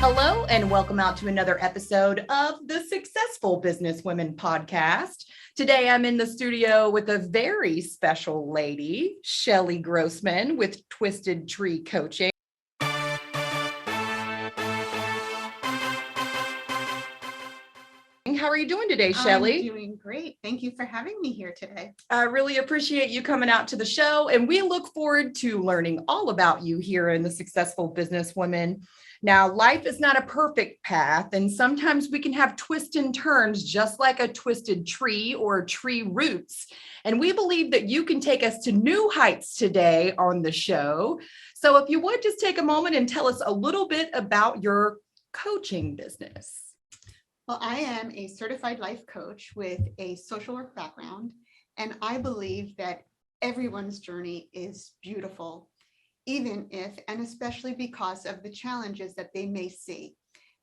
Hello, and welcome out to another episode of the Successful Businesswomen podcast. Today, I'm in the studio with a very special lady, Chellie Grossman with Twisted Tree Coaching. How are you doing today, Chellie? I'm doing great. Thank you for having me here today. I really appreciate you coming out to the show, and we look forward to learning all about you here in the Successful Businesswomen. Now, life is not a perfect path, and sometimes we can have twists and turns just like a twisted tree or tree roots. And we believe that you can take us to new heights today on the show. So if you would just take a moment and tell us a little bit about your coaching business. Well, I am a certified life coach with a social work background, and I believe that everyone's journey is beautiful, even if, and especially because of the challenges that they may see.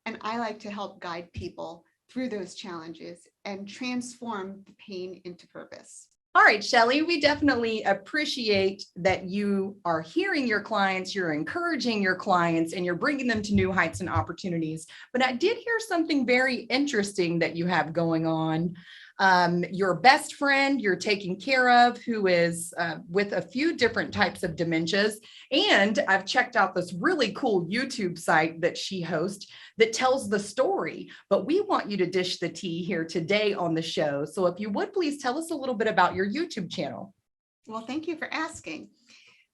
And I like to help guide people through those challenges and transform the pain into purpose. All right, Chellie, we definitely appreciate that you are hearing your clients, you're encouraging your clients, and you're bringing them to new heights and opportunities. But I did hear something very interesting that you have going on. Your best friend you're taking care of, who is with a few different types of dementias. And I've checked out this really cool YouTube site that she hosts that tells the story. But we want you to dish the tea here today on the show. So if you would please tell us a little bit about your YouTube channel. Well, thank you for asking.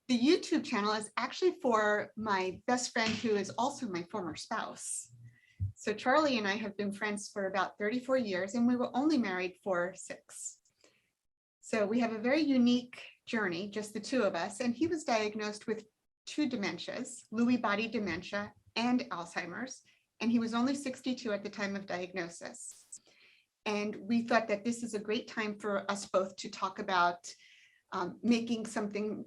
The YouTube channel is actually for my best friend who is also my former spouse. So Charlie and I have been friends for about 34 years, and we were only married for 6. So we have a very unique journey, just the two of us. And he was diagnosed with 2 dementias, Lewy body dementia and Alzheimer's. And he was only 62 at the time of diagnosis. And we thought that this is a great time for us both to talk about making something,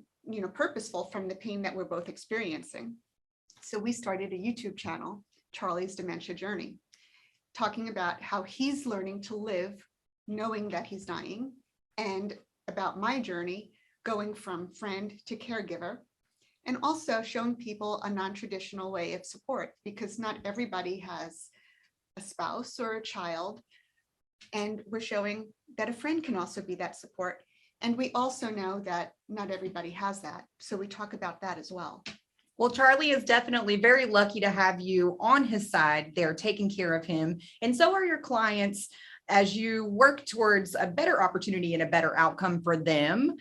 purposeful from the pain that we're both experiencing. So we started a YouTube channel, Charlie's Dementia Journey, talking about how he's learning to live knowing that he's dying, and about my journey going from friend to caregiver, and also showing people a non-traditional way of support, because not everybody has a spouse or a child, and we're showing that a friend can also be that support. And we also know that not everybody has that, so we talk about that as well. Well, Charlie is definitely very lucky to have you on his side there, taking care of him. And so are your clients as you work towards a better opportunity and a better outcome for them.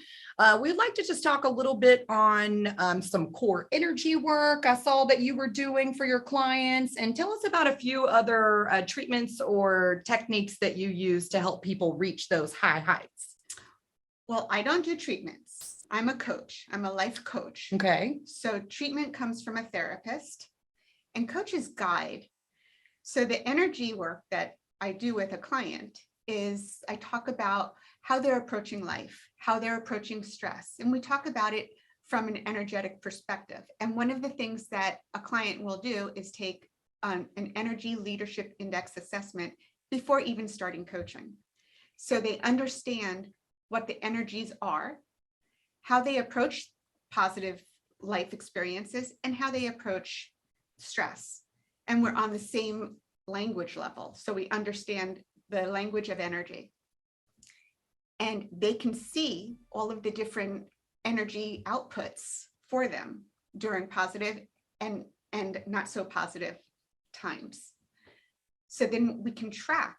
We'd like to just talk a little bit on some core energy work I saw that you were doing for your clients, and tell us about a few other treatments or techniques that you use to help people reach those high heights. Well, I don't do treatments. I'm a coach. I'm a life coach. Okay. So treatment comes from a therapist, and coaches guide. So the energy work that I do with a client is I talk about how they're approaching life, how they're approaching stress. And we talk about it from an energetic perspective. And one of the things that a client will do is take an energy leadership index assessment before even starting coaching. So they understand what the energies are, how they approach positive life experiences, and how they approach stress. And we're on the same language level. So we understand the language of energy. And they can see all of the different energy outputs for them during positive and not so positive times. So then we can track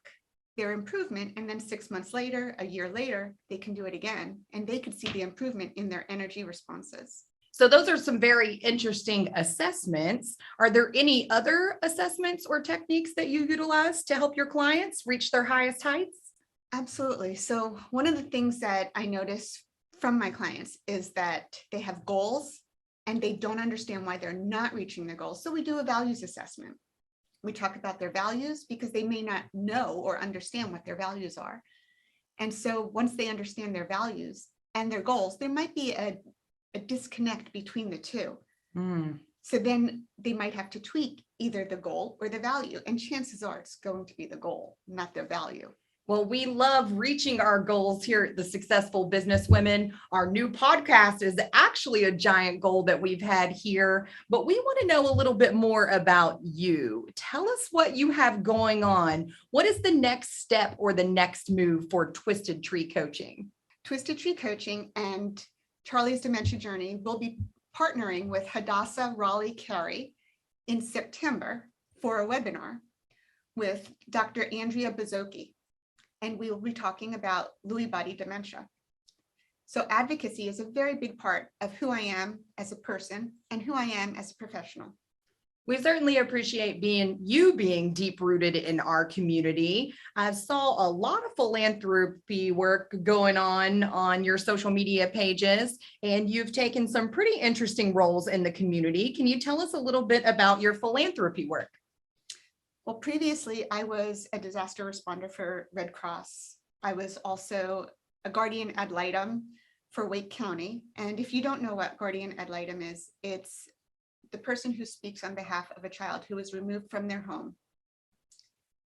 their improvement, and then 6 months later, a year later, they can do it again, and they could see the improvement in their energy responses. So those are some very interesting assessments. Are there any other assessments or techniques that you utilize to help your clients reach their highest heights? Absolutely. So one of the things that I notice from my clients is that they have goals and they don't understand why they're not reaching their goals. So we do a values assessment. We talk about their values because they may not know or understand what their values are. And so once they understand their values and their goals, there might be a disconnect between the two. So then they might have to tweak either the goal or the value. And chances are it's going to be the goal, not the value. Well, we love reaching our goals here at the Successful Businesswomen. Our new podcast is actually a giant goal that we've had here, but we want to know a little bit more about you. Tell us what you have going on. What is the next step or the next move for Twisted Tree Coaching? Twisted Tree Coaching and Chelle's Dementia Journey will be partnering with Hadassah Raleigh Carey in September for a webinar with Dr. Andrea Bazzochi. And we will be talking about Lewy body dementia. So advocacy is a very big part of who I am as a person and who I am as a professional. We certainly appreciate you being deep rooted in our community. I saw a lot of philanthropy work going on your social media pages, and you've taken some pretty interesting roles in the community. Can you tell us a little bit about your philanthropy work? Well, previously, I was a disaster responder for Red Cross. I was also a guardian ad litem for Wake County. And if you don't know what guardian ad litem is, it's the person who speaks on behalf of a child who was removed from their home.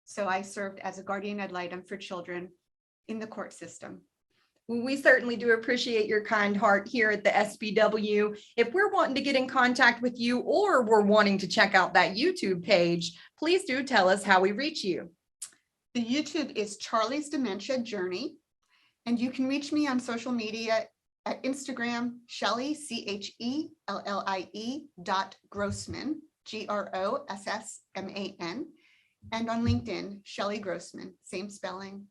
So I served as a guardian ad litem for children in the court system. We certainly do appreciate your kind heart here at the SBW. If we're wanting to get in contact with you or we're wanting to check out that YouTube page, please do tell us how we reach you. The YouTube is Chelle's Dementia Journey, and you can reach me on social media at Instagram, Chellie, CHELLIE.Grossman, GROSSMAN, and on LinkedIn, Chellie Grossman, same spelling.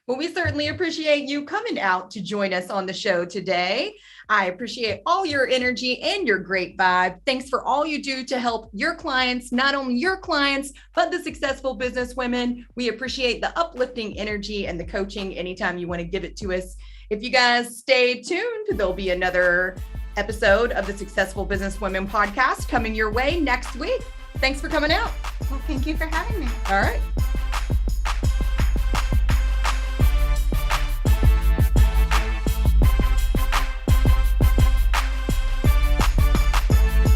Well, we certainly appreciate you coming out to join us on the show today. I appreciate all your energy and your great vibe. Thanks for all you do to help your clients, not only your clients, but the successful businesswomen. We appreciate the uplifting energy and the coaching anytime you want to give it to us. If you guys stay tuned, there'll be another episode of the Successful Businesswomen podcast coming your way next week. Thanks for coming out. Well, thank you for having me. All right.